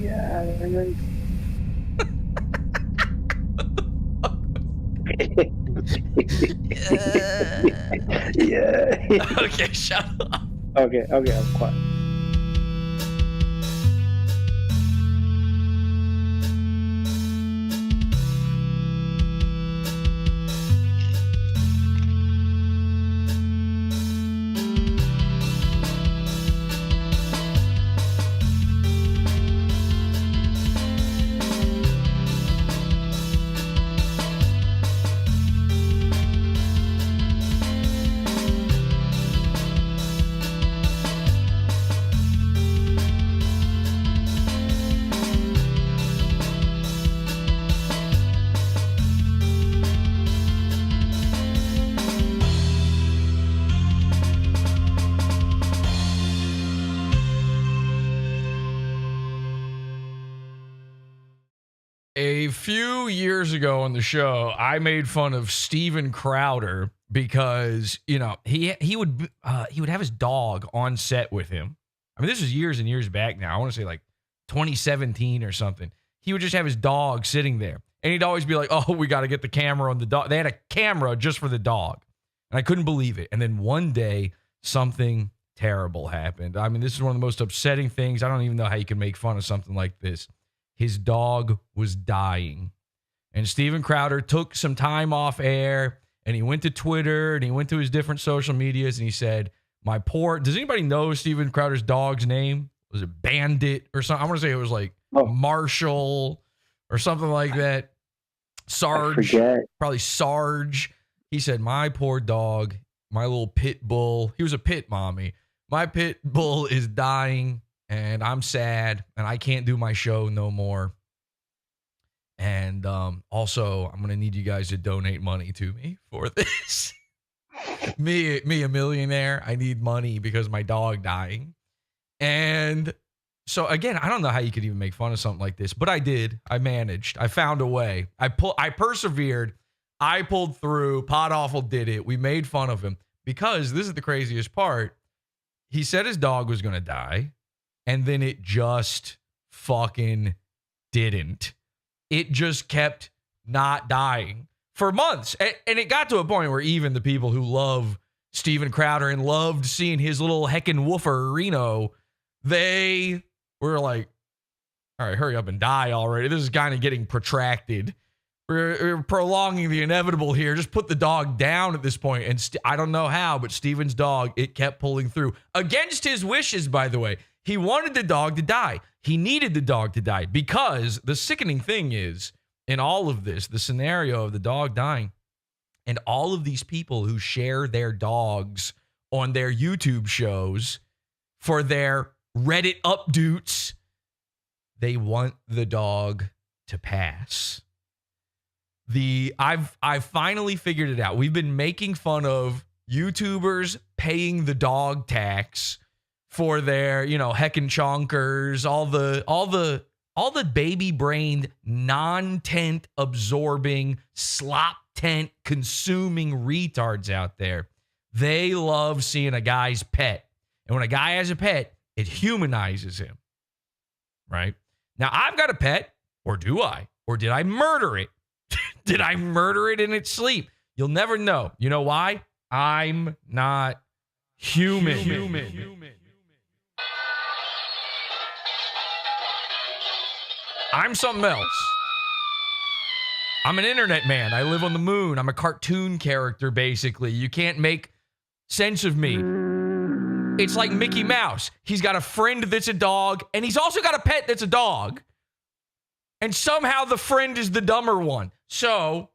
Yeah. Yeah. Okay, shut up. Okay, I'm quiet. A few years ago on the show, I made fun of Steven Crowder because, you know, he would have his dog on set with him. I mean, this was years and years back now. I want to say like 2017 or something. He would just have his dog sitting there. And he'd always be like, "Oh, we got to get the camera on the dog." They had a camera just for the dog. And I couldn't believe it. And then one day, something terrible happened. I mean, this is one of the most upsetting things. I don't even know how you can make fun of something like this. His dog was dying. And Steven Crowder took some time off air and he went to Twitter and he went to his different social medias and he said, "My poor," does anybody know Steven Crowder's dog's name? Was it Bandit or something? I want to say it was like Marshall or something like that. Sarge, probably Sarge. He said, "My poor dog, my little pit bull." He was a pit mommy. "My pit bull is dying. And I'm sad, and I can't do my show no more. And also, I'm going to need you guys to donate money to me for this." me, a millionaire, I need money because my dog dying. And so, again, I don't know how you could even make fun of something like this, but I did. I managed. I found a way. I persevered. I pulled through. PodAwful did it. We made fun of him because this is the craziest part. He said his dog was going to die. And then it just fucking didn't. It just kept not dying for months. And it got to a point where even the people who love Steven Crowder and loved seeing his little heckin woofer, Reno, they were like, "All right, hurry up and die already. This is kind of getting protracted. We're prolonging the inevitable here. Just put the dog down at this point." And I don't know how, but Steven's dog, it kept pulling through. Against his wishes, by the way. He wanted the dog to die. He needed the dog to die because the sickening thing is, in all of this, the scenario of the dog dying and all of these people who share their dogs on their YouTube shows for their Reddit updoots, they want the dog to pass. I've finally figured it out. We've been making fun of YouTubers paying the dog tax for their, you know, heckin chonkers, all the baby-brained, non-tent absorbing, slop-tent consuming retards out there. They love seeing a guy's pet. And when a guy has a pet, it humanizes him. Right? Now, I've got a pet, or do I? Or did I murder it? Did I murder it in its sleep? You'll never know. You know why? I'm not human. I'm something else. I'm an internet man. I live on the moon. I'm a cartoon character, basically. You can't make sense of me. It's like Mickey Mouse. He's got a friend that's a dog, and he's also got a pet that's a dog. And somehow the friend is the dumber one. So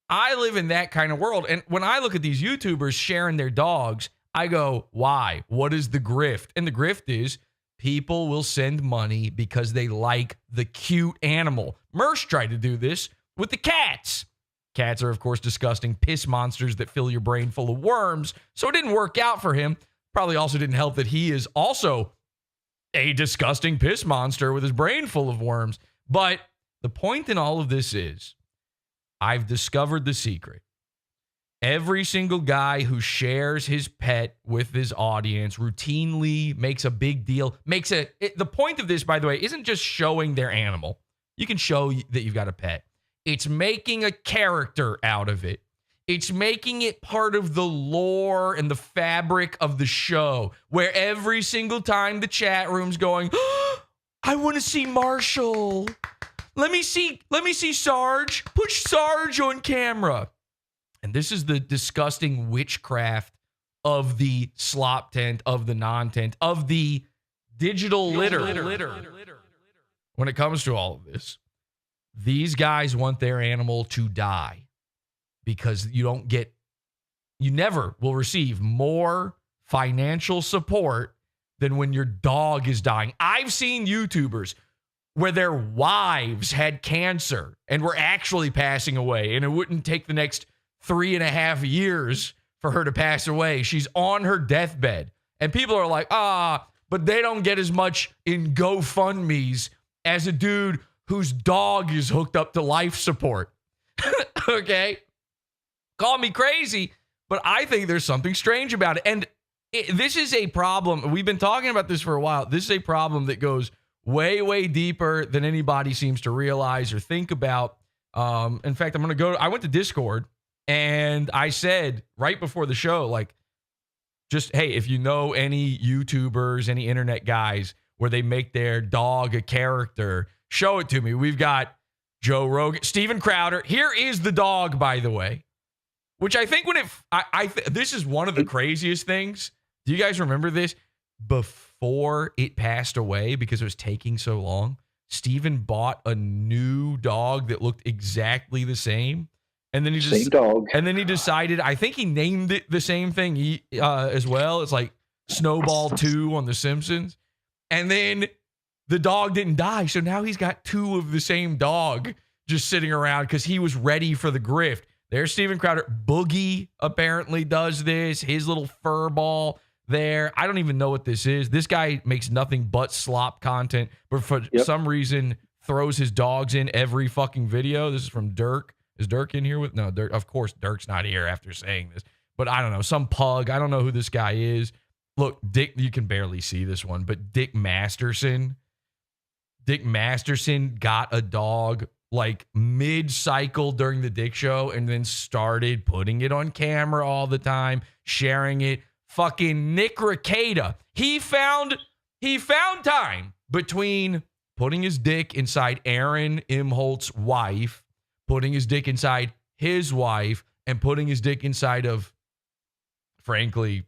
I live in that kind of world. And when I look at these YouTubers sharing their dogs, I go, why? What is the grift? And the grift is people will send money because they like the cute animal. Mersh tried to do this with the cats. Cats are, of course, disgusting piss monsters that fill your brain full of worms. So it didn't work out for him. Probably also didn't help that he is also a disgusting piss monster with his brain full of worms. But the point in all of this is I've discovered the secret. Every single guy who shares his pet with his audience routinely makes a big deal. The point of this, by the way, isn't just showing their animal. You can show that you've got a pet. It's making a character out of it. It's making it part of the lore and the fabric of the show, where every single time the chat room's going, oh, I want to see Marshall. Let me see Sarge. Put Sarge on camera. And this is the disgusting witchcraft of the sloptent, of the nontent, of the digital litter. When it comes to all of this, these guys want their animal to die because you never will receive more financial support than when your dog is dying. I've seen YouTubers where their wives had cancer and were actually passing away, and it wouldn't take the next 3.5 years for her to pass away. She's on her deathbed. And people are like, but they don't get as much in GoFundMe's as a dude whose dog is hooked up to life support. Okay? Call me crazy, but I think there's something strange about it. And this is a problem. We've been talking about this for a while. This is a problem that goes way, way deeper than anybody seems to realize or think about. In fact, I went to Discord and I said right before the show, like, just, hey, if you know any YouTubers, any internet guys where they make their dog a character, show it to me. We've got Joe Rogan, Steven Crowder. Here is the dog, by the way. Which I think this is one of the craziest things. Do you guys remember this? Before it passed away, because it was taking so long, Steven bought a new dog that looked exactly the same. And then he decided, I think he named it the same thing as well. It's like Snowball 2 on The Simpsons. And then the dog didn't die. So now he's got 2 of the same dog just sitting around because he was ready for the grift. There's Steven Crowder. Boogie apparently does this. His little fur ball there. I don't even know what this is. This guy makes nothing but slop content, but for some reason throws his dogs in every fucking video. This is from Dirk. Is Dirk in here with? No, Dirk. Of course, Dirk's not here after saying this. But I don't know. Some pug. I don't know who this guy is. Look, Dick, you can barely see this one, but Dick Masterson. Dick Masterson got a dog like mid-cycle during the Dick Show and then started putting it on camera all the time, sharing it. Fucking Nick Rekieta. He found time between putting his dick inside Aaron Imholt's wife, putting his dick inside his wife, and putting his dick inside of, frankly,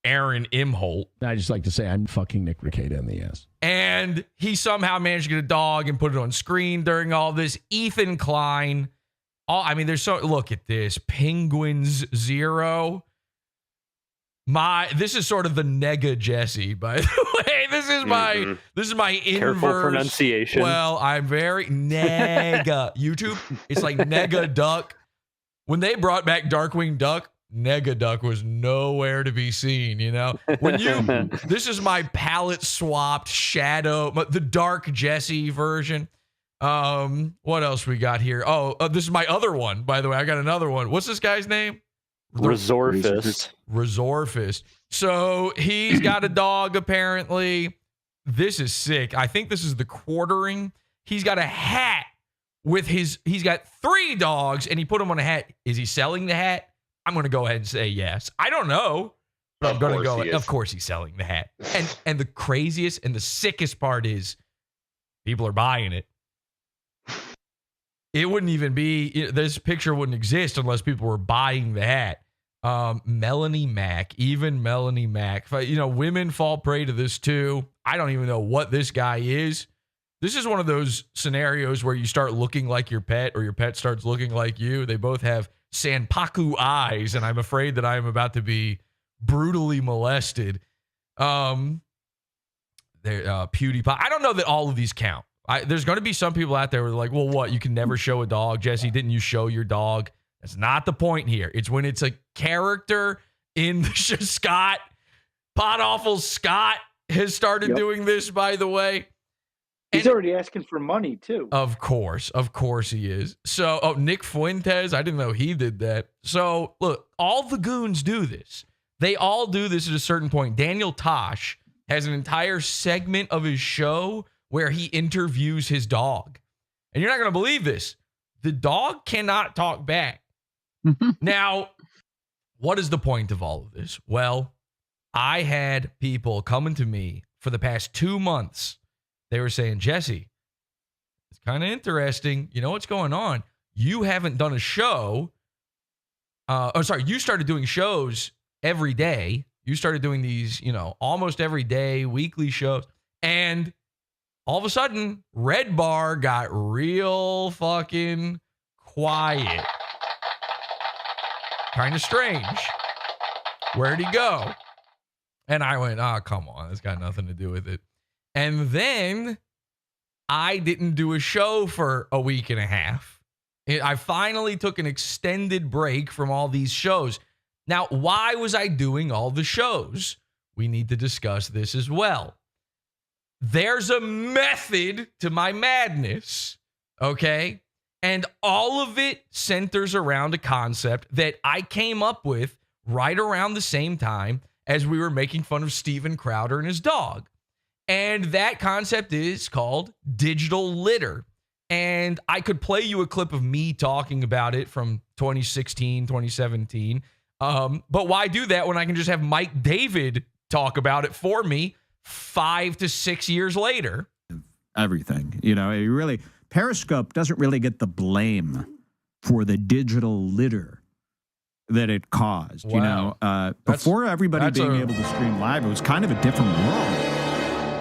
Aaron Imholt. I just like to say I'm fucking Nick Rekieta in the ass. And he somehow managed to get a dog and put it on screen during all this. Ethan Klein. Look at this. Penguins 0. This is sort of the nega Jesse, by the way. This is my inverse. Careful pronunciation. Well, I'm very nega. YouTube, it's like nega duck. When they brought back Darkwing Duck, nega duck was nowhere to be seen, you know? This is my palette swapped shadow, the dark Jesse version. What else we got here? This is my other one, by the way. I got another one. What's this guy's name? Resorfist. So he's got a dog, apparently. This is sick. I think this is the quartering. He's got a hat with he's got 3 dogs and he put them on a hat. Is he selling the hat? I'm going to go ahead and say yes. I don't know, but I'm going to go. Of course he's selling the hat. And the craziest and the sickest part is people are buying it. It wouldn't even be, this picture wouldn't exist unless people were buying the hat. Melanie Mack, women fall prey to this too. I don't even know what this guy is. This is one of those scenarios where you start looking like your pet or your pet starts looking like you. They both have Sanpaku eyes, and I'm afraid that I am about to be brutally molested. PewDiePie. I don't know that all of these count. There's going to be some people out there who are like, well, what? You can never show a dog. Jesse, didn't you show your dog? That's not the point here. It's when it's a character in the show. Scott, PodAwful Scott has started doing this, by the way. He's already asking for money too. Of course he is. So, Nick Fuentes, I didn't know he did that. So, look, all the goons do this. They all do this at a certain point. Daniel Tosh has an entire segment of his show where he interviews his dog. And you're not going to believe this. The dog cannot talk back. Now, what is the point of all of this? Well, I had people coming to me for the past 2 months. They were saying, Jesse, it's kind of interesting. You know what's going on? You haven't done a show. You started doing shows every day. You started doing these, almost every day, weekly shows. And all of a sudden, Red Bar got real fucking quiet. Kind of strange. Where'd he go? And I went, come on. It's got nothing to do with it. And then I didn't do a show for a week and a half. I finally took an extended break from all these shows. Now, why was I doing all the shows? We need to discuss this as well. There's a method to my madness, okay? And all of it centers around a concept that I came up with right around the same time as we were making fun of Steven Crowder and his dog. And that concept is called digital litter. And I could play you a clip of me talking about it from 2016, 2017. But why do that when I can just have Mike David talk about it for me 5 to 6 years later? Everything, Periscope doesn't really get the blame for the digital litter that it caused. Wow. Before everybody being able to stream live, it was kind of a different world.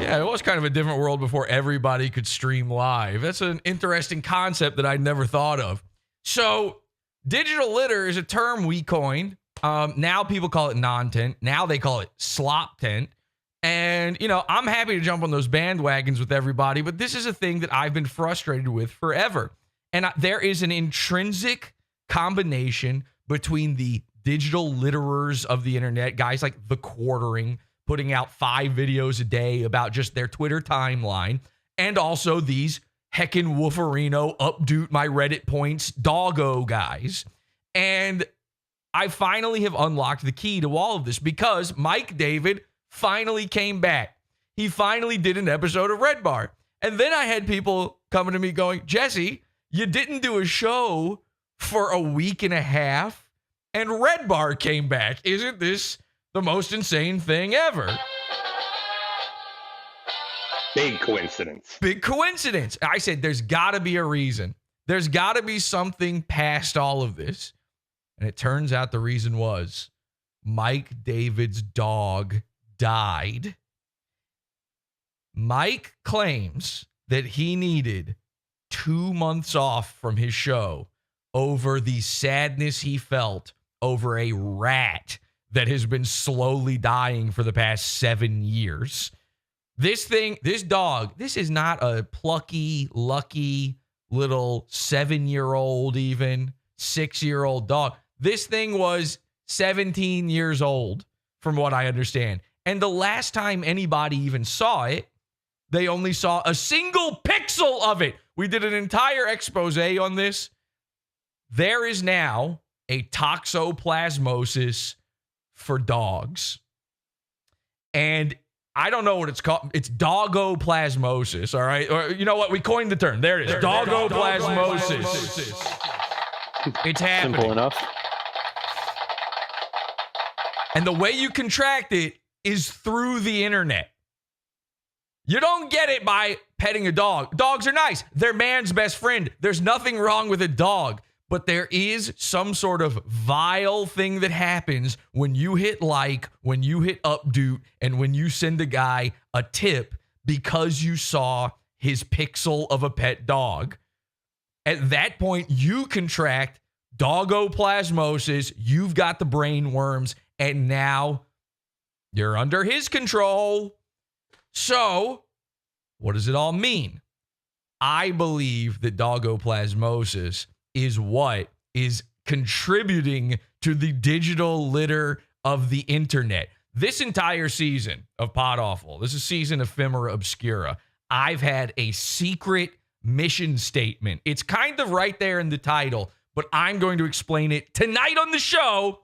Yeah, it was kind of a different world before everybody could stream live. That's an interesting concept that I never thought of. So, digital litter is a term we coined. Now people call it nontent. Now they call it sloptent. And, I'm happy to jump on those bandwagons with everybody, but this is a thing that I've been frustrated with forever. And there is an intrinsic combination between the digital litterers of the internet, guys like The Quartering, putting out 5 videos a day about just their Twitter timeline, and also these heckin wooferino, updoot my Reddit points, doggo guys. And I finally have unlocked the key to all of this because Mike David finally came back. He finally did an episode of Red Bar. And then I had people coming to me going, Jesse, you didn't do a show for a week and a half, and Red Bar came back. Isn't this the most insane thing ever? Big coincidence. Big coincidence. I said, there's got to be a reason. There's got to be something past all of this. And it turns out the reason was Mike David's dog died. Mike claims that he needed 2 months off from his show over the sadness he felt over a rat that has been slowly dying for the past 7 years. This dog, this is not a plucky, lucky little 7-year-old, even 6-year-old dog. This thing was 17 years old, from what I understand. And the last time anybody even saw it, they only saw a single pixel of it. We did an entire expose on this. There is now a toxoplasmosis for dogs. And I don't know what it's called. It's doggoplasmosis, all right? Or you know what? We coined the term. There it is. Doggoplasmosis. It's happening. Simple enough. And the way you contract it is through the internet. You don't get it by petting a dog. Dogs are nice. They're man's best friend. There's nothing wrong with a dog. But there is some sort of vile thing that happens when you hit like, when you hit updoot, and when you send a guy a tip because you saw his pixel of a pet dog. At that point, you contract doggoplasmosis. You've got the brain worms, and now you're under his control. So, what does it all mean? I believe that doggoplasmosis is what is contributing to the digital litter of the internet. This entire season of PodAwful, this is season ephemera obscura, I've had a secret mission statement. It's kind of right there in the title, but I'm going to explain it tonight on the show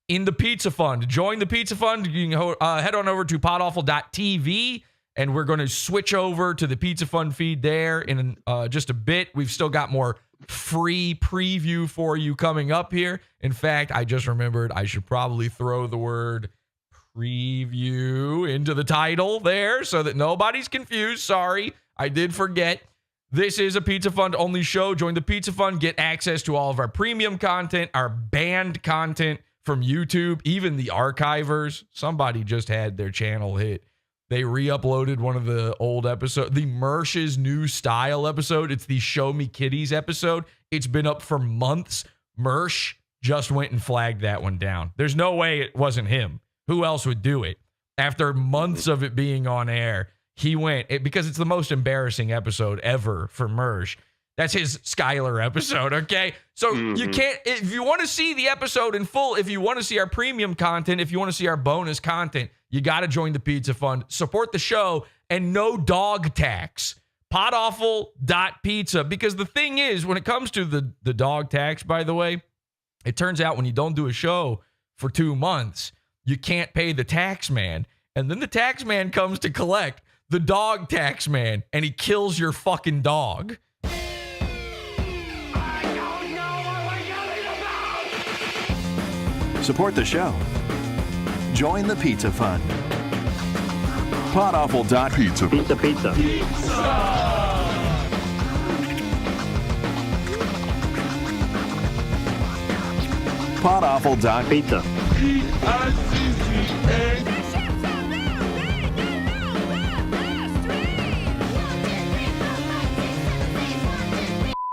in the Pizza Fund. To join the Pizza Fund, you can head on over to podawful.tv, and we're going to switch over to the Pizza Fund feed there in just a bit. We've still got more free preview for you coming up here. In fact, I just remembered I should probably throw the word preview into the title there so that nobody's confused. Sorry, I did forget. This is a Pizza Fund only show. Join the Pizza Fund, get access to all of our premium content, our banned content from YouTube, even the archivers. Somebody just had their channel hit. They re-uploaded one of the old episodes, the Mersh's New Style episode. It's the Show Me Kitties episode. It's been up for months. Mersh just went and flagged that one down. There's no way it wasn't him. Who else would do it? After months of it being on air, he went, because it's the most embarrassing episode ever for Mersh. That's his Skylar episode, okay? So you can't, if you want to see the episode in full, if you want to see our premium content, if you want to see our bonus content, you got to join the Pizza Fund, support the show, and no dog tax. Podawful.pizza. Because the thing is, when it comes to the dog tax, by the way, it turns out when you don't do a show for 2 months, you can't pay the tax man. And then the tax man comes to collect the dog tax man, and he kills your fucking dog. Support the show. Join the Pizza Fund. Podawful.pizza. Pizza. Podawful.pizza.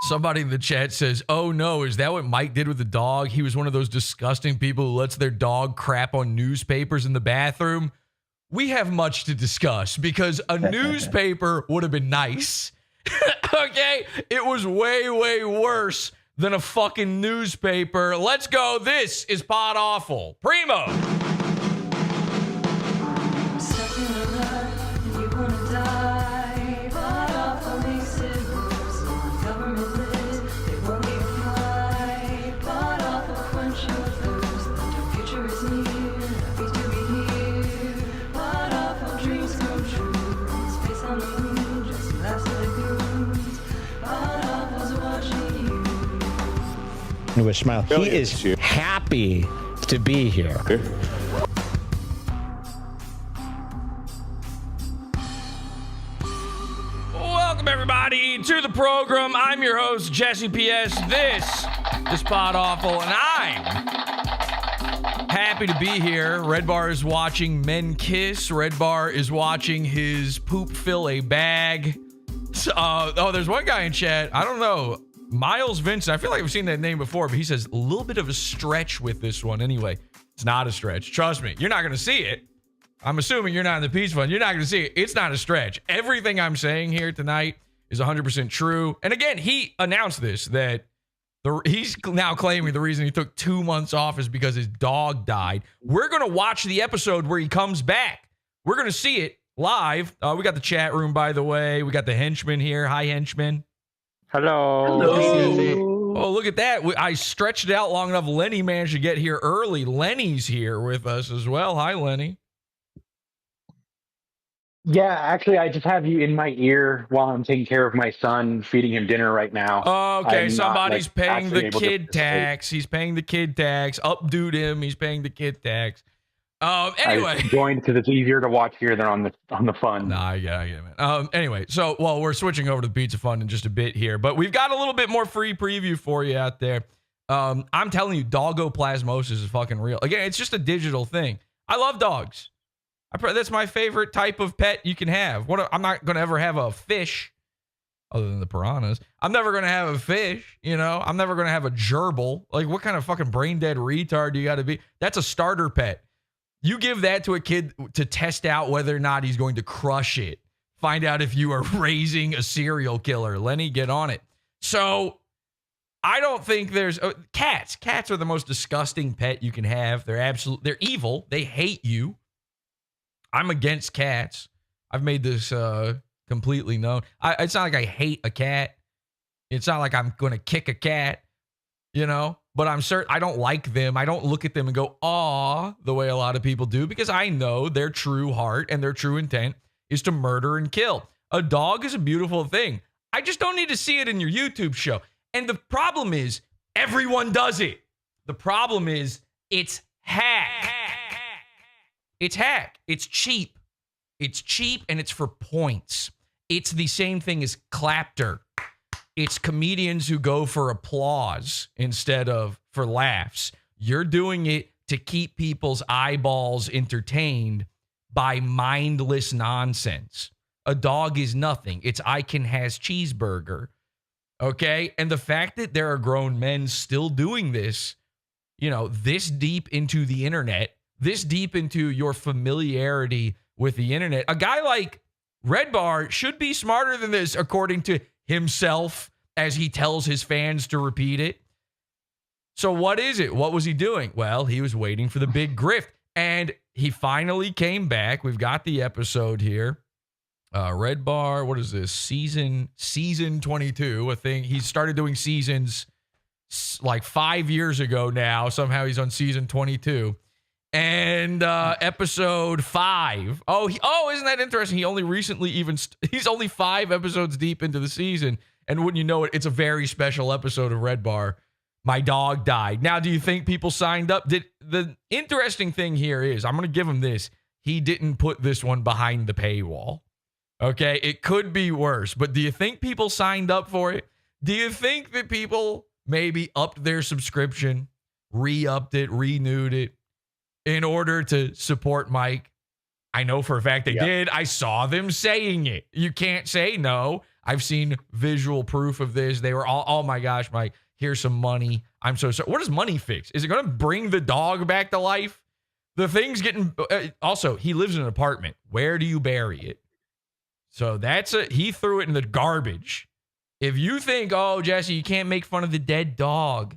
Somebody in the chat says, oh no, is that what Mike did with the dog? He was one of those disgusting people who lets their dog crap on newspapers in the bathroom. We have much to discuss because a newspaper would have been nice. Okay? It was way, way worse than a fucking newspaper. Let's go. This is Pod Awful. Primo. With a smile. He is happy to be here. Welcome, everybody, to the program. I'm your host, Jesse P.S. This is Pod Awful, and I'm happy to be here. Red Bar is watching men kiss. Red Bar is watching his poop fill a bag. There's one guy in chat. I don't know. Miles Vincent, I feel like I've seen that name before, but he says a little bit of a stretch with this one. Anyway, it's not a stretch. Trust me, you're not going to see it. I'm assuming you're not in the Pizza Fund. You're not going to see it. It's not a stretch. Everything I'm saying here tonight is 100% true. And again, he announced this, that he's now claiming the reason he took 2 months off is because his dog died. We're going to watch the episode where he comes back. We're going to see it live. We got the chat room, by the way. We got the henchman here. Hi, henchman. Hello. Oh, look at that. I stretched it out long enough. Lenny managed to get here early. Lenny's here with us as well. Hi, Lenny. Yeah, actually, I just have you in my ear while I'm taking care of my son, feeding him dinner right now. Okay, I'm somebody's not, paying the actually able kid to tax. He's paying the kid tax. Updoot him. He's paying the kid tax. Anyway. I joined because it's easier to watch here than on the fun. Nah, I get it, man. Anyway, so, we're switching over to the Pizza Fund in just a bit here, but we've got a little bit more free preview for you out there. I'm telling you, doggoplasmosis is fucking real. Again, it's just a digital thing. I love dogs. That's my favorite type of pet you can have. I'm not going to ever have a fish, other than the piranhas. I'm never going to have a fish, you know? I'm never going to have a gerbil. Like, what kind of fucking brain-dead retard do you got to be? That's a starter pet. You give that to a kid to test out whether or not he's going to crush it. Find out if you are raising a serial killer. Lenny, get on it. So I don't think there's cats. Cats are the most disgusting pet you can have. They're evil. They hate you. I'm against cats. I've made this completely known. It's not like I hate a cat. It's not like I'm going to kick a cat, you know, but I'm certain I don't like them. I don't look at them and go, aw, the way a lot of people do, because I know their true heart and their true intent is to murder and kill. A dog is a beautiful thing. I just don't need to see it in your YouTube show. And the problem is everyone does it. The problem is it's hack. It's hack. It's cheap. It's cheap and it's for points. It's the same thing as clapter. It's comedians who go for applause instead of for laughs. You're doing it to keep people's eyeballs entertained by mindless nonsense. A dog is nothing. It's I can has cheeseburger. Okay? And the fact that there are grown men still doing this, you know, this deep into the internet, this deep into your familiarity with the internet, a guy like REDBAR should be smarter than this, according to himself, as he tells his fans to repeat it. So what is it? What was he doing? Well, he was waiting for the big grift, and he finally came back. We've got the episode here. REDBAR, what is this? Season 22, a thing. He started doing seasons like 5 years ago now. Somehow he's on season 22. And episode 5. Oh, isn't that interesting? He only recently he's only 5 episodes deep into the season. And wouldn't you know it, it's a very special episode of REDBAR. My dog died. Now, do you think people signed up? The interesting thing here is, I'm going to give him this. He didn't put this one behind the paywall. Okay, it could be worse. But do you think people signed up for it? Do you think that people maybe upped their subscription, re-upped it, renewed it, in order to support Mike? I know for a fact they did. I saw them saying it. You can't say no. I've seen visual proof of this. They were all, oh my gosh, Mike, here's some money. I'm so sorry. What does money fix? Is it going to bring the dog back to life? The thing's getting, also, he lives in an apartment. Where do you bury it? So he threw it in the garbage. If you think, oh, Jesse, you can't make fun of the dead dog.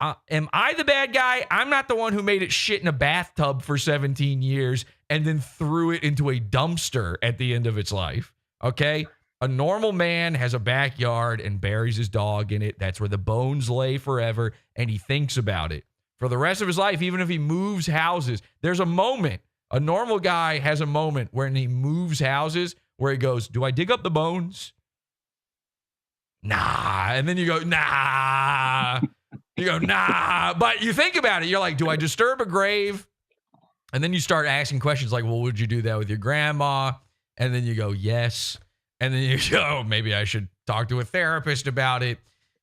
Am I the bad guy? I'm not the one who made it shit in a bathtub for 17 years and then threw it into a dumpster at the end of its life. Okay? A normal man has a backyard and buries his dog in it. That's where the bones lay forever, and he thinks about it for the rest of his life, even if he moves houses. There's a moment. A normal guy has a moment when he moves houses where he goes, do I dig up the bones? Nah. And then you go, nah. You go, nah. But you think about it. You're like, do I disturb a grave? And then you start asking questions like, well, would you do that with your grandma? And then you go, yes. And then you go, maybe I should talk to a therapist about it.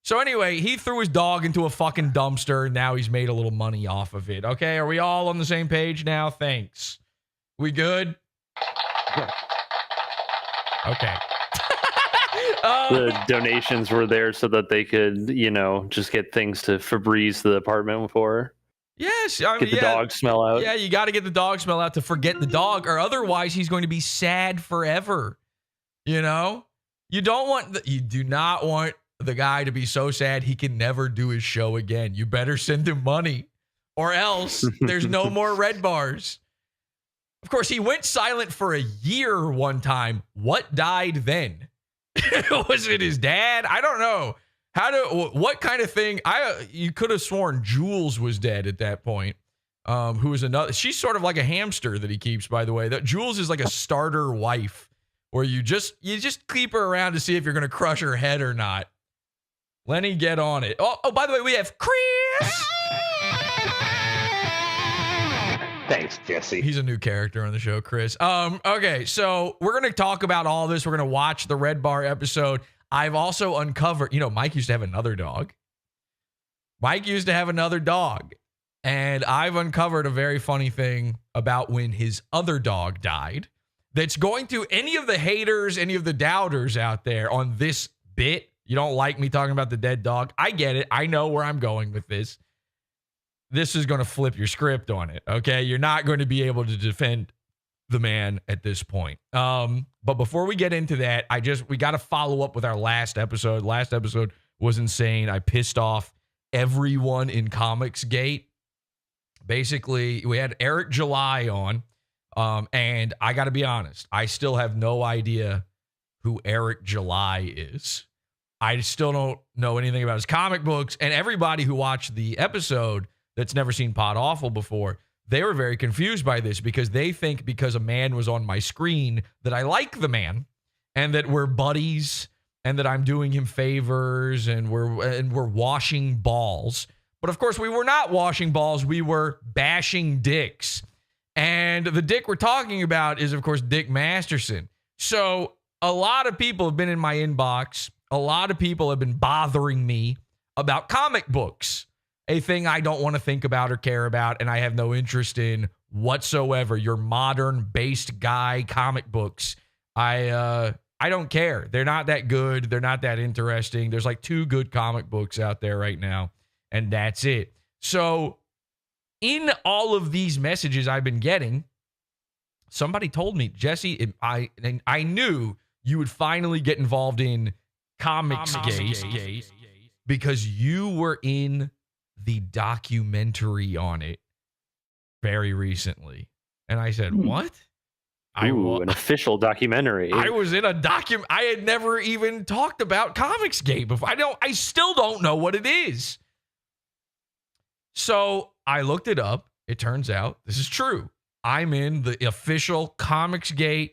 So anyway, he threw his dog into a fucking dumpster. And now he's made a little money off of it. Okay, are we all on the same page now? Thanks. We good? Okay. The donations were there so that they could, you know, just get things to Febreze the apartment for. Yes. Get the dog smell out. Yeah, you got to get the dog smell out to forget the dog, or otherwise he's going to be sad forever. You know? You do not want the guy to be so sad he can never do his show again. You better send him money, or else there's no more REDBAR'S. Of course, he went silent for a year one time. What died then? Was it his dad? I don't know. What kind of thing? You could have sworn Jules was dead at that point. Who is another? She's sort of like a hamster that he keeps, by the way. That Jules is like a starter wife, where you just keep her around to see if you're going to crush her head or not. Lenny, get on it. Oh, by the way, we have Chris. Thanks, Jesse. He's a new character on the show, Chris. Okay, so we're going to talk about all this. We're going to watch the REDBAR episode. I've also uncovered, Mike used to have another dog. And I've uncovered a very funny thing about when his other dog died. That's going to any of the haters, any of the doubters out there on this bit. You don't like me talking about the dead dog. I get it. I know where I'm going with this. This is going to flip your script on it, okay? You're not going to be able to defend the man at this point. But before we get into that, we got to follow up with our last episode. Last episode was insane. I pissed off everyone in COMICSGATE. Basically, we had Eric July on, and I got to be honest, I still have no idea who Eric July is. I still don't know anything about his comic books. And everybody who watched the episode that's never seen Pod Awful before, they were very confused by this because they think because a man was on my screen that I like the man and that we're buddies and that I'm doing him favors and we're washing balls. But of course, we were not washing balls. We were bashing dicks. And the dick we're talking about is, of course, Dick Masterson. So a lot of people have been in my inbox. A lot of people have been bothering me about comic books, a thing I don't want to think about or care about, and I have no interest in whatsoever. Your modern-based guy comic books, I don't care. They're not that good. They're not that interesting. There's like 2 good comic books out there right now, and that's it. So in all of these messages I've been getting, somebody told me, Jesse, I knew you would finally get involved in COMICSGATE because you were in the documentary on it very recently. And I said, what? An official documentary. I was in a I had never even talked about COMICSGATE before. I still don't know what it is. So I looked it up. It turns out this is true. I'm in the official COMICSGATE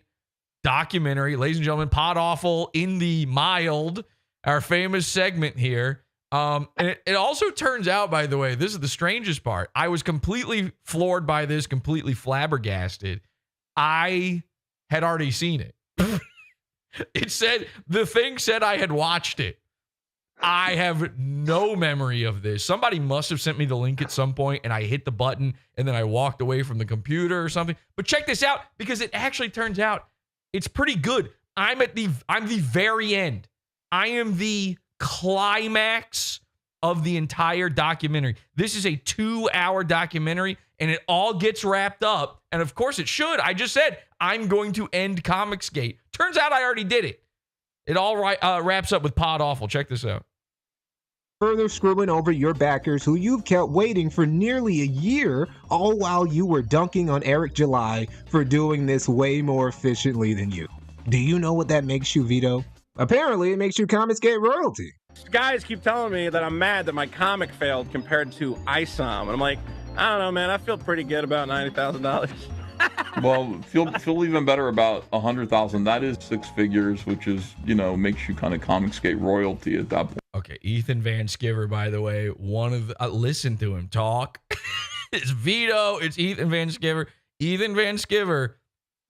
documentary. Ladies and gentlemen, Pod Awful in the mild, our famous segment here. And it also turns out, by the way, this is the strangest part. I was completely floored by this, completely flabbergasted. I had already seen it. The thing said I had watched it. I have no memory of this. Somebody must have sent me the link at some point and I hit the button and then I walked away from the computer or something. But check this out, because it actually turns out it's pretty good. I'm the very end. I am the climax of the entire documentary. This is a 2-hour documentary and it all gets wrapped up. And of course it should. I just said, I'm going to end COMICSGATE. Turns out I already did it. It all wraps up with Pod Awful. Check this out. Further screwing over your backers who you've kept waiting for nearly a year, all while you were dunking on Eric July for doing this way more efficiently than you. Do you know what that makes you, Vito? Apparently, it makes you COMICSGATE royalty. Guys keep telling me that I'm mad that my comic failed compared to ISOM. And I'm like, I don't know, man. I feel pretty good about $90,000. Well, feel even better about 100,000. That is 6 figures, which is, makes you kind of COMICSGATE royalty at that point. Okay, Ethan Van Sciver, by the way, listen to him talk. It's Vito. It's Ethan Van Sciver. Ethan Van Sciver,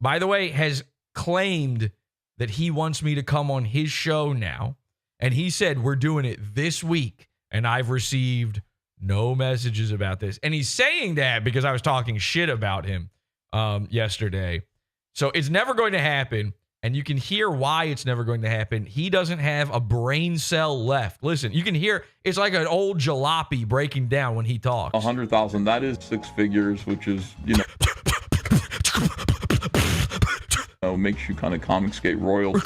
by the way, has claimed that he wants me to come on his show now. And he said, we're doing it this week. And I've received no messages about this. And he's saying that because I was talking shit about him yesterday. So it's never going to happen. And you can hear why it's never going to happen. He doesn't have a brain cell left. Listen, you can hear it's like an old jalopy breaking down when he talks. 100,000. That is 6 figures, which is, makes you kind of COMICSGATE royalty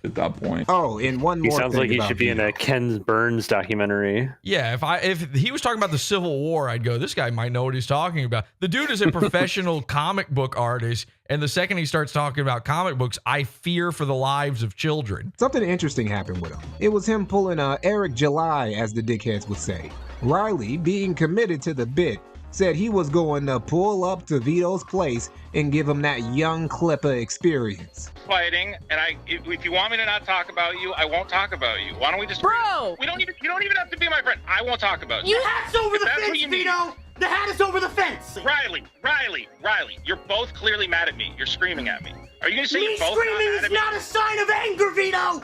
at that point. Oh, and one more. He sounds like he should be in a Ken Burns documentary. Yeah, if he was talking about the Civil War, I'd go, this guy might know what he's talking about. The dude is a professional comic book artist, and the second he starts talking about comic books, I fear for the lives of children. Something interesting happened with him. It was him pulling Eric July, as the dickheads would say. Riley, being committed to the bit, said he was going to pull up to Vito's place and give him that young Clipper experience. Fighting, and if you want me to not talk about you, I won't talk about you. Why don't we just... Bro! You don't even have to be my friend. I won't talk about you. The hat's over the fence, Vito! The hat is over the fence! Riley, you're both clearly mad at me. You're screaming at me. Are you going to say you're both screaming mad at me? is not a sign of anger, Vito!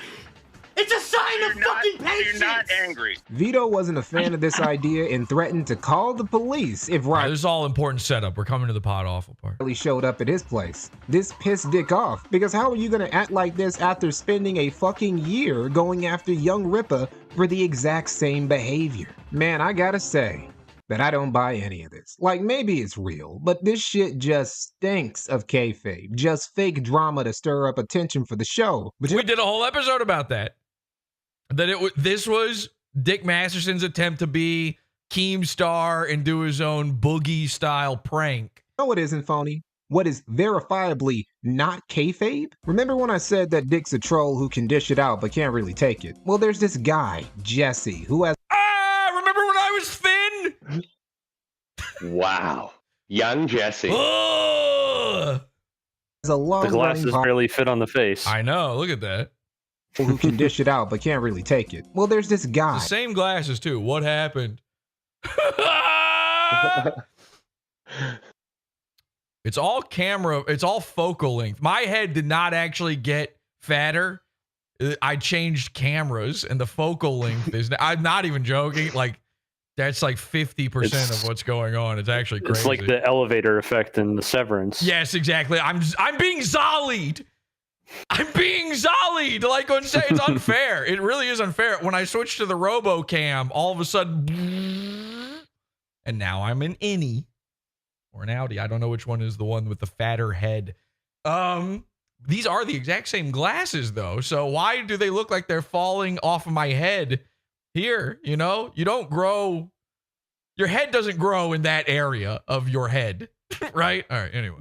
It's a sign of fucking patience! You're not angry. Vito wasn't a fan of this idea and threatened to call the police if Riley... This is all important setup. We're coming to the Pod Awful part. Riley showed up at his place. This pissed Dick off, because how are you gonna act like this after spending a fucking year going after young Ripper for the exact same behavior? Man, I gotta say that I don't buy any of this. Like, maybe it's real, but this shit just stinks of kayfabe. Just fake drama to stir up attention for the show. But we did a whole episode about that. This was Dick Masterson's attempt to be Keemstar and do his own boogie style prank. No, it isn't phony. what is verifiably not kayfabe? Remember when I said that Dick's a troll who can dish it out but can't really take it? Well, there's this guy, Jesse, who has— remember when I was thin? Wow. Young Jesse. Ugh. a long The glasses barely fit on the face. I know. Look at that. Who can dish it out but can't really take it. Well, there's this guy. The same glasses too. What happened? It's all camera. It's all focal length. My head did not actually get fatter. I changed cameras and the focal length is— I'm not even joking. Like that's like 50% of what's going on. It's actually crazy. It's like the elevator effect in the Severance. Yes, exactly. I'm being zollied. I'm being zollied. Like on set, it's unfair. It really is unfair. When I switched to the RoboCam, all of a sudden, and now I'm an innie or an Audi. I don't know which one is the one with the fatter head. These are the exact same glasses though. So why do they look like they're falling off of my head here? You know, you don't grow. Your head doesn't grow in that area of your head, right? All right. Anyway.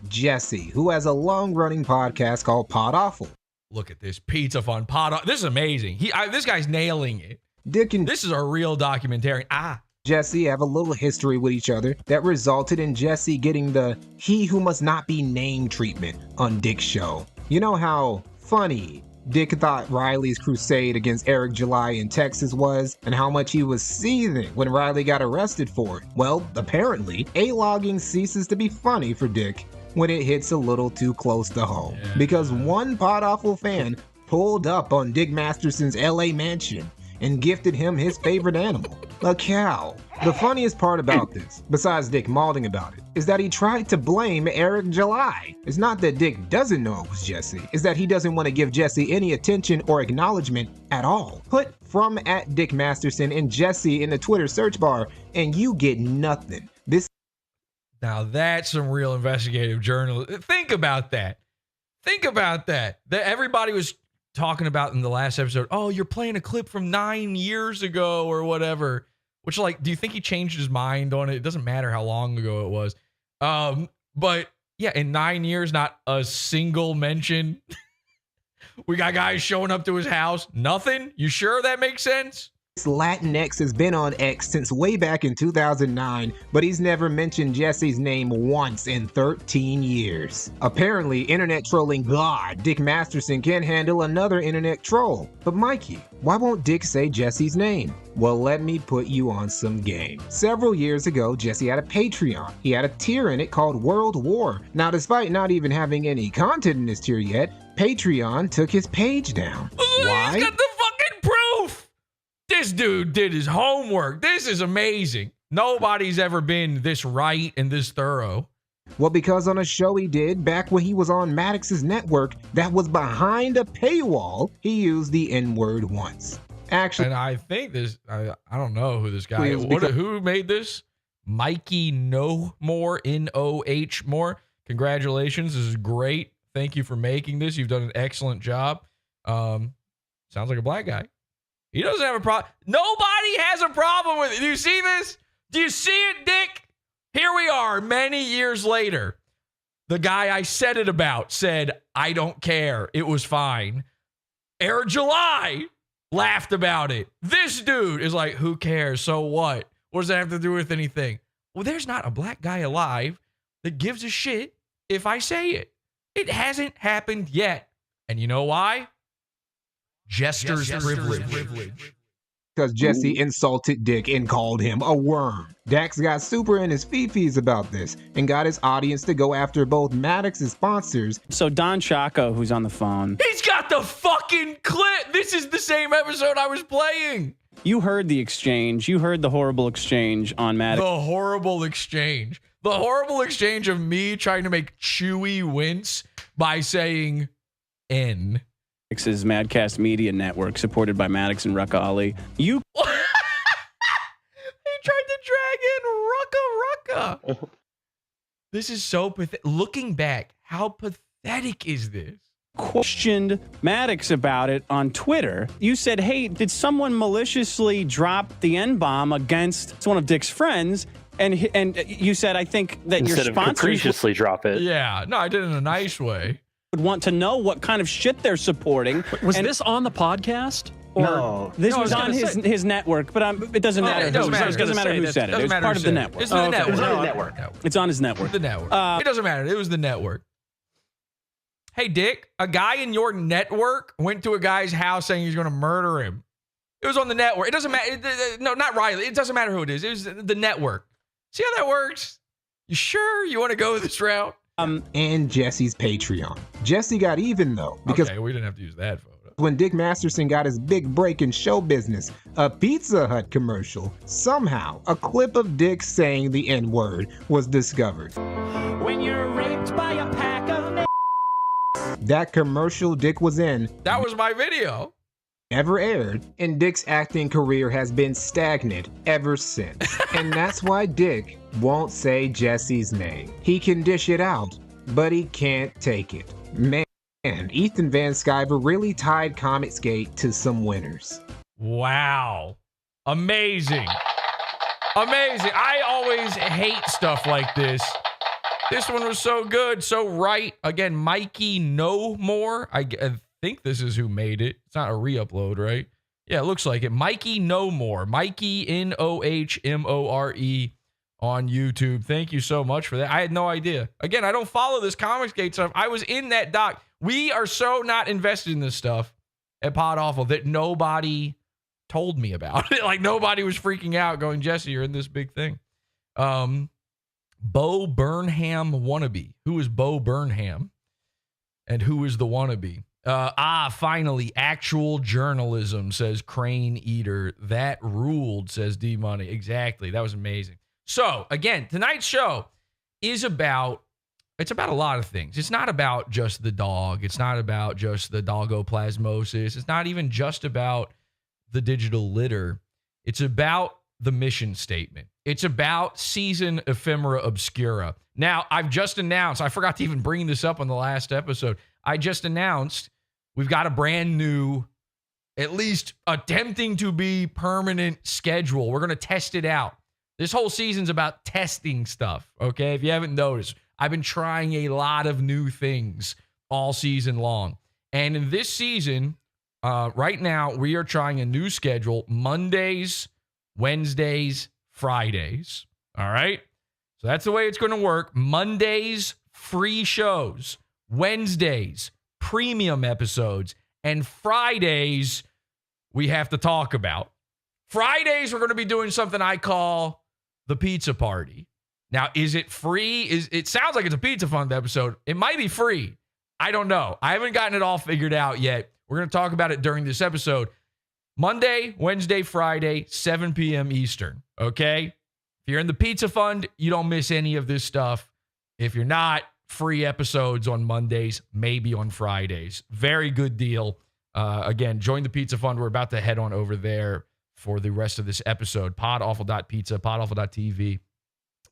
Jesse, who has a long-running podcast called PODAWFUL. Look at this pizza fun pod. This is amazing. This guy's nailing it. Dick and this is a real documentarian. Jesse have a little history with each other that resulted in Jesse getting the "he who must not be named" treatment on Dick's show. You know how funny Dick thought Riley's crusade against Eric July in Texas was, and how much he was seething when Riley got arrested for it? Well, apparently, A-logging ceases to be funny for Dick when it hits a little too close to home. Because one PODAWFUL fan pulled up on Dick Masterson's LA mansion and gifted him his favorite animal, a cow. The funniest part about this, besides Dick mauling about it, is that he tried to blame Eric July. It's not that Dick doesn't know it was Jesse, it's that he doesn't want to give Jesse any attention or acknowledgement at all. Put from @Dick Masterson and Jesse in the Twitter search bar and you get nothing. Now that's some real investigative journalism. Think about that. Think about that. That everybody was talking about in the last episode. Oh, you're playing a clip from 9 years ago or whatever. Which, like, do you think he changed his mind on it? It doesn't matter how long ago it was. But yeah, in 9 years, not a single mention. We got guys showing up to his house. Nothing? You sure that makes sense? Latinx has been on X since way back in 2009, but he's never mentioned Jesse's name once in 13 years. Apparently, internet trolling god Dick Masterson can handle another internet troll. But Mikey, why won't Dick say Jesse's name? Well, let me put you on some game. Several years ago, Jesse had a Patreon. He had a tier in it called World War. Now, despite not even having any content in this tier yet, Patreon took his page down. Why? He's got the fucking proof! This dude did his homework. This is amazing. Nobody's ever been this right and this thorough. Well, because on a show he did back when he was on Maddox's network that was behind a paywall, he used the N-word once. Actually, and I think this, I don't know who this guy is. Who made this? Mikey No More, N-O-H More. Congratulations. This is great. Thank you for making this. You've done an excellent job. Sounds like a black guy. He doesn't have a problem. Nobody has a problem with it. Do you see this? Do you see it, Dick? Here we are many years later. The guy I said it about said, I don't care. It was fine. Eric July laughed about it. This dude is like, who cares? So what? What does that have to do with anything? Well, there's not a black guy alive that gives a shit if I say it. It hasn't happened yet. And you know why? Jester's privilege. Because Jesse insulted Dick and called him a worm. Dax got super in his fifis about this and got his audience to go after both Maddox's sponsors. So Don Chaco, who's on the phone. He's got the fucking clip. This is the same episode I was playing. You heard the exchange. You heard the horrible exchange on Maddox. The horrible exchange. The horrible exchange of me trying to make Chewy wince by saying N. Maddox's Madcast Media Network, supported by Maddox and Rucka Ali. You he tried to drag in Rucka. This is so pathetic. Looking back, how pathetic is this? Questioned Maddox about it on Twitter. You said, hey, did someone maliciously drop the N-bomb against one of Dick's friends? And you said, I think that your Instead of sponsors capriciously drop it. Yeah, no, I did it in a nice way. Would want to know what kind of shit they're supporting. Was this on the podcast? Or? No. This was on his network, but it doesn't matter. It doesn't matter who said it. It was part of the network. It's the network. It's on the network. It's on his network. The network. It doesn't matter. It was the network. Hey, Dick, a guy in your network went to a guy's house saying he's going to murder him. It was on the network. It doesn't matter. No, not Riley. It doesn't matter who it is. It was the network. See how that works? You sure you want to go this route? And Jesse's Patreon. Jesse got even though, because we didn't have to use that photo. When Dick Masterson got his big break in show business, a Pizza Hut commercial, somehow a clip of Dick saying the N-word was discovered. When you're raped by a pack of That commercial Dick was in, that was my video, never aired, and Dick's acting career has been stagnant ever since. And that's why Dick won't say Jesse's name. He can dish it out, but he can't take it. Man, Ethan Van Sciver really tied COMICSGATE to some winners. Wow. Amazing. Amazing. I always hate stuff like this. This one was so good, so right. Again, Mikey No More. I think this is who made it. It's not a re-upload, right? Yeah, it looks like it. Mikey No More. Mikey NOHMORE on YouTube. Thank you so much for that. I had no idea. Again, I don't follow this COMICSGATE stuff. I was in that doc. We are so not invested in this stuff at PodAwful that nobody told me about it. Like, nobody was freaking out going, Jesse, you're in this big thing. Bo Burnham wannabe. Who is Bo Burnham? And who is the wannabe? Finally, actual journalism, says Crane Eater. That ruled, says D Money. Exactly. That was amazing. So, again, tonight's show is about a lot of things. It's not about just the dog. It's not about just the doggoplasmosis. It's not even just about the digital litter. It's about the mission statement. It's about season ephemera obscura. Now, I've just announced, I forgot to even bring this up on the last episode. I just announced we've got a brand new, at least attempting to be permanent schedule. We're going to test it out. This whole season's about testing stuff, okay? If you haven't noticed, I've been trying a lot of new things all season long. And in this season, right now, we are trying a new schedule, Mondays, Wednesdays, Fridays. All right? So that's the way it's going to work. Mondays, free shows. Wednesdays, premium episodes. And Fridays, we have to talk about. Fridays, we're going to be doing something I call the pizza party. Now, is it free? It sounds like it's a Pizza Fund episode. It might be free. I don't know. I haven't gotten it all figured out yet. We're going to talk about it during this episode. Monday, Wednesday, Friday, 7 p.m. Eastern. Okay? If you're in the Pizza Fund, you don't miss any of this stuff. If you're not, free episodes on Mondays, maybe on Fridays. Very good deal. Again, join the Pizza Fund. We're about to head on over there for the rest of this episode. Podawful.pizza, podawful.tv.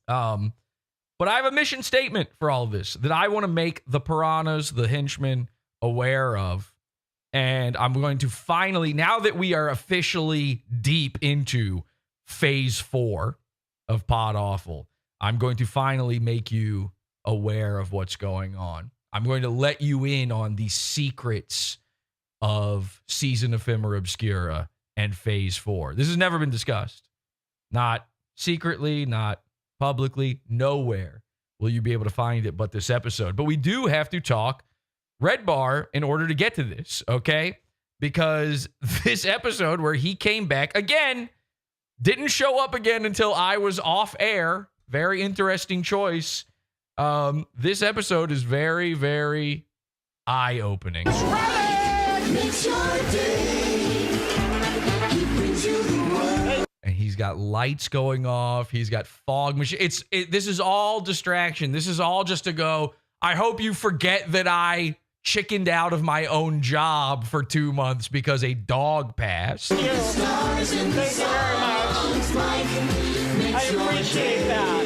But I have a mission statement for all of this that I want to make the piranhas, the henchmen, aware of. And I'm going to finally, now that we are officially deep into phase 4 of PodAwful, I'm going to finally make you aware of what's going on. I'm going to let you in on the secrets of Season Ephemera Obscura and phase 4. This has never been discussed. Not secretly, not publicly, nowhere will you be able to find it but this episode. But we do have to talk Red Bar in order to get to this, okay? Because this episode where he came back, again, didn't show up again until I was off air. Very interesting choice. This episode is very, very eye-opening. And he's got lights going off. He's got fog machine. This is all distraction. This is all just to go, I hope you forget that I chickened out of my own job for 2 months because a dog passed. Thank you very much. I appreciate that.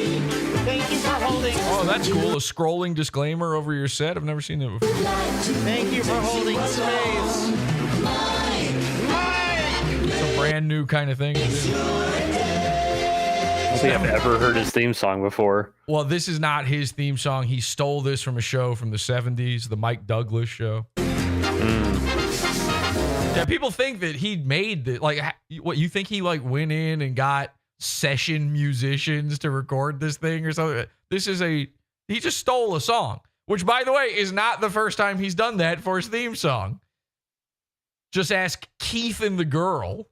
Thank you for holding. Oh, that's cool. A scrolling disclaimer over your set. I've never seen that before. Thank you for holding space. It's a brand new kind of thing to do. don't think I've ever heard his theme song before. Well, this is not his theme song. He stole this from a show from the 70s, the Mike Douglas show. Yeah, people think that he made the, like, what, you think he like went in and got session musicians to record this thing or something? This is he just stole a song, which, by the way, is not the first time he's done that for his theme song. Just ask Keith and the Girl.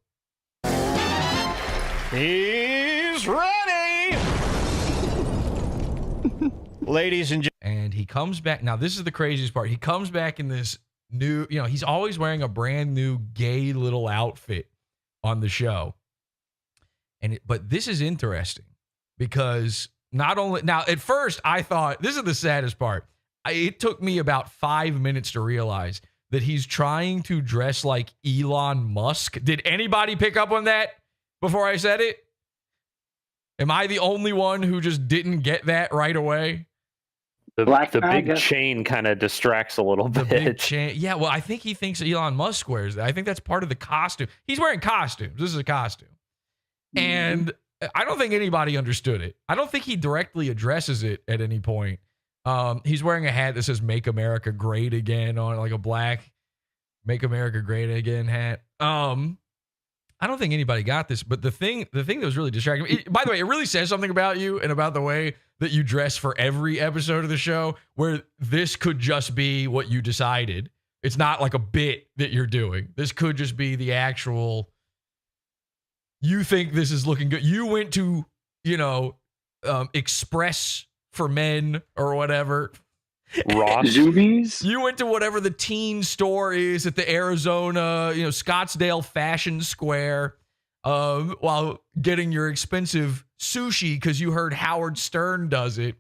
He's ready. Ladies and gentlemen. And he comes back. Now, this is the craziest part. He comes back in this new, he's always wearing a brand new gay little outfit on the show. But this is interesting because not only, now at first I thought, this is the saddest part. It took me about 5 minutes to realize that he's trying to dress like Elon Musk. Did anybody pick up on that before I said it? Am I the only one who just didn't get that right away? The big chain kind of distracts a little bit. The big chain. Yeah, well, I think he thinks Elon Musk wears that. I think that's part of the costume. He's wearing costumes. This is a costume. And I don't think anybody understood it. I don't think he directly addresses it at any point. He's wearing a hat that says "Make America Great Again" on it, like a black "Make America Great Again" hat. I don't think anybody got this, but the thing that was really distracting me, by the way, it really says something about you and about the way that you dress for every episode of the show, where this could just be what you decided. It's not like a bit that you're doing. This could just be the actual, you think this is looking good. You went to, Express for Men or whatever. Ross. Zoomies? You went to whatever the teen store is at the Arizona, Scottsdale Fashion Square, while getting your expensive sushi because you heard Howard Stern does it.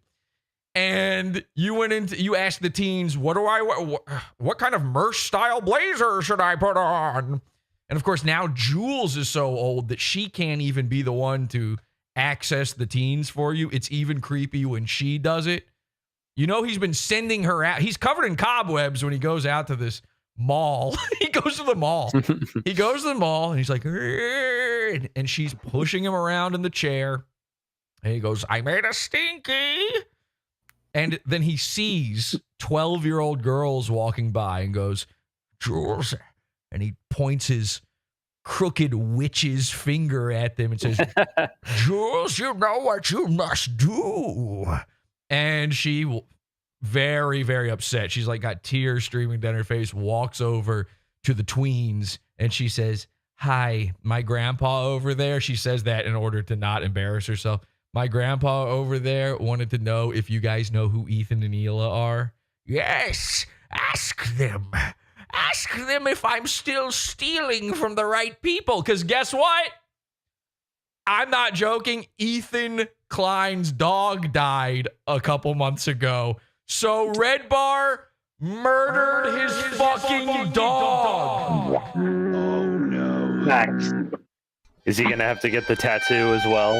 And you asked the teens, what kind of merch style blazer should I put on? And of course, now Jules is so old that she can't even be the one to access the teens for you. It's even creepy when she does it. He's been sending her out. He's covered in cobwebs when he goes out to this mall. He goes to the mall. And he's like, and she's pushing him around in the chair. And he goes, I made a stinky. And then he sees 12-year-old girls walking by and goes, Jules. And he points his crooked witch's finger at them and says, Jules, you know what you must do. And she, very, very upset. She's like got tears streaming down her face, walks over to the tweens and she says, hi, my grandpa over there. She says that in order to not embarrass herself. My grandpa over there wanted to know if you guys know who Ethan and Hila are. Yes, ask them. Ask them if I'm still stealing from the right people. Because guess what? I'm not joking. Ethan Klein's dog died a couple months ago. So Red Bar murdered his fucking dog. Oh, no. Nice. Is he going to have to get the tattoo as well?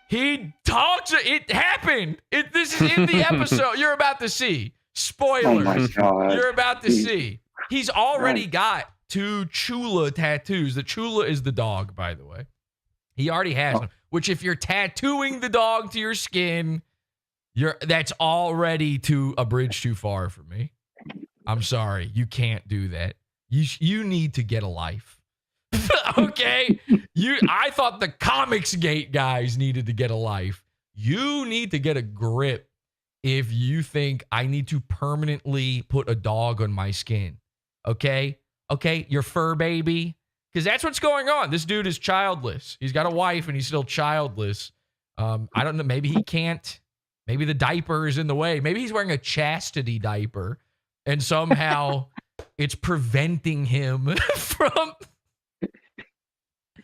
He talks. It happened. This is in the episode. You're about to see. Spoilers. Oh my God. You're about to see. He's already got 2 Chula tattoos. The Chula is the dog, by the way. He already has them, which if you're tattooing the dog to your skin, that's already a bridge too far for me. I'm sorry. You can't do that. You need to get a life. Okay? I thought the COMICSGATE guys needed to get a life. You need to get a grip if you think I need to permanently put a dog on my skin. Okay? Okay? Your fur baby. Because that's what's going on. This dude is childless. He's got a wife and he's still childless. I don't know. Maybe he can't. Maybe the diaper is in the way. Maybe he's wearing a chastity diaper and somehow it's preventing him from.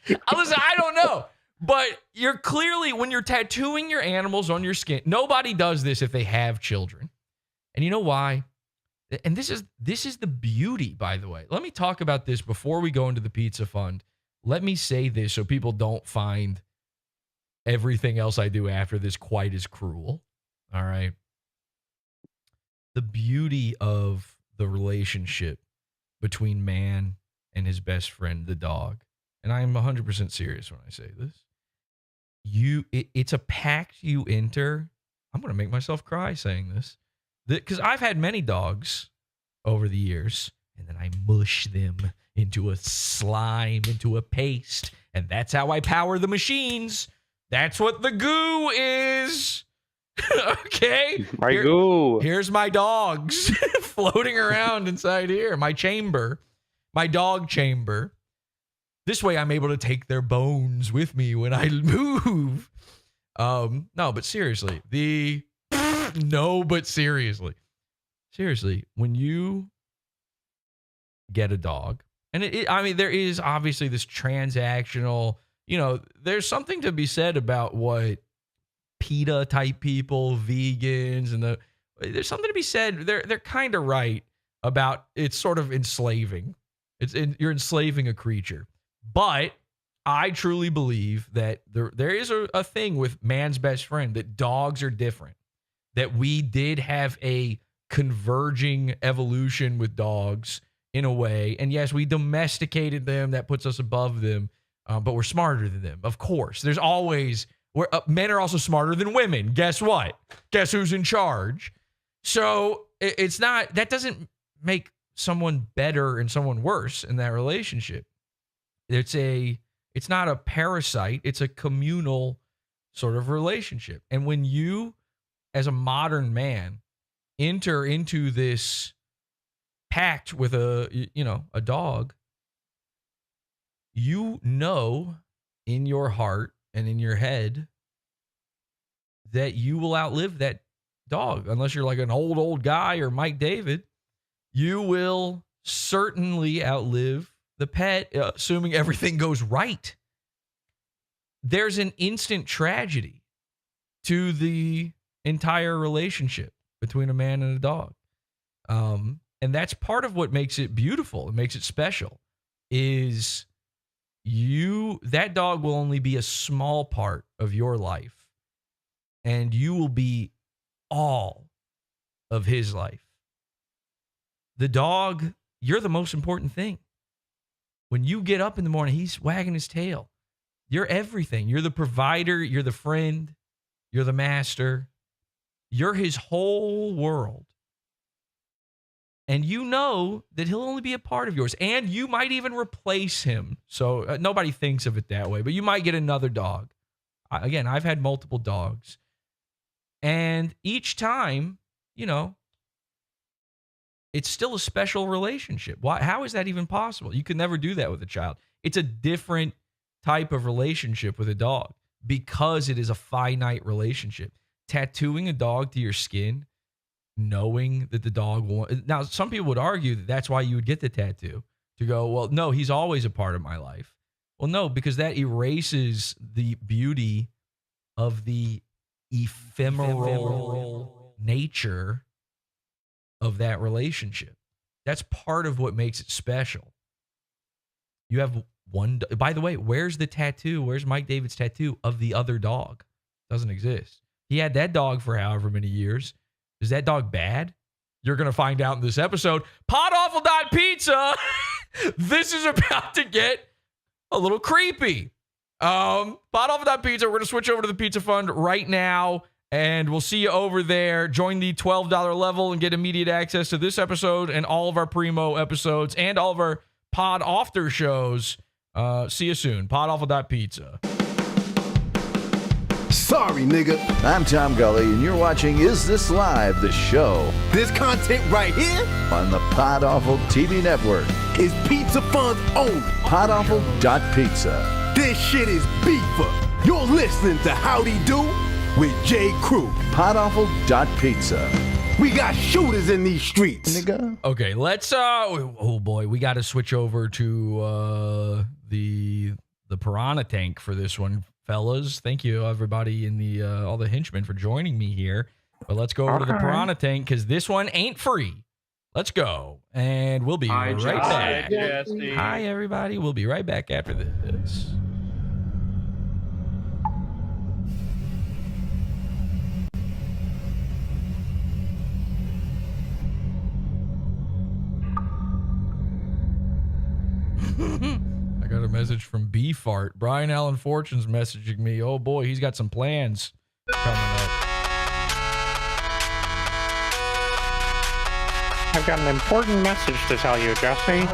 Listen, I don't know. But you're clearly, when you're tattooing your animals on your skin, nobody does this if they have children. And you know why? And this is the beauty, by the way. Let me talk about this before we go into the pizza fund. Let me say this so people don't find everything else I do after this quite as cruel. All right. The beauty of the relationship between man and his best friend, the dog. And I'm 100% serious when I say this. it's a pact you enter. I'm going to make myself cry saying this. Because I've had many dogs over the years, and then I mush them into a slime, into a paste, and that's how I power the machines. That's what the goo is. Okay? My goo. Here's my dogs floating around inside here, my chamber, my dog chamber. This way I'm able to take their bones with me when I move. No, but seriously, seriously, when you get a dog, and I mean, there is obviously this transactional, there's something to be said about what PETA type people, vegans, and there's something to be said. They're kind of right about it's sort of enslaving. You're enslaving a creature. But I truly believe that there is a thing with man's best friend, that dogs are different, that we did have a converging evolution with dogs in a way. And yes, we domesticated them. That puts us above them, but we're smarter than them. Of course, there's always, men are also smarter than women. Guess what? Guess who's in charge? So it's not, that doesn't make someone better and someone worse in that relationship. It's not a parasite. It's a communal sort of relationship. And when you, as a modern man, enter into this pact with a dog, you know in your heart and in your head that you will outlive that dog. Unless you're like an old guy or Mike David, you will certainly outlive the pet, assuming everything goes right. There's an instant tragedy to the entire relationship between a man and a dog. And that's part of what makes it beautiful. It makes it special is that dog will only be a small part of your life, and you will be all of his life. The dog, you're the most important thing. When you get up in the morning, he's wagging his tail. You're everything. You're the provider. You're the friend. You're the master. You're his whole world. And you know that he'll only be a part of yours. And you might even replace him. So nobody thinks of it that way. But you might get another dog. Again, I've had multiple dogs. And each time, it's still a special relationship. How is that even possible? You could never do that with a child. It's a different type of relationship with a dog because it is a finite relationship. Tattooing a dog to your skin, knowing that the dog won't. Now, some people would argue that that's why you would get the tattoo, to go, well, no, he's always a part of my life. Well, no, because that erases the beauty of the ephemeral nature of that relationship. That's part of what makes it special. You have one. By the way, where's the tattoo? Where's Mike David's tattoo of the other dog? Doesn't exist. He had that dog for however many years. Is that dog bad? You're going to find out in this episode. PodAwful.pizza. This is about to get a little creepy. PodAwful.pizza. We're going to switch over to the Pizza Fund right now. And we'll see you over there. Join the $12 level and get immediate access to this episode and all of our Primo episodes and all of our Pod After shows. See you soon. PodAwful.pizza. Sorry, nigga. I'm Tom Gully, and you're watching Is This Live, the show. This content right here on the Pod Awful TV network is Pizza Fun's own. PodAwful.pizza. This shit is beefer. You're listening to Howdy Do with J. Crew. PodAwful.pizza. We got shooters in these streets, nigga. Okay, let's oh boy, we got to switch over to the piranha tank for this one, fellas. Thank you everybody in the all the henchmen for joining me here. But let's go over to the piranha tank cuz this one ain't free. Let's go. And we'll be right back. Hi everybody. We'll be right back after this. I I got a message from B-Fart. Brian Allen Fortune's messaging me. Oh boy, he's got some plans coming up. I've got an important message to tell you, Jesse.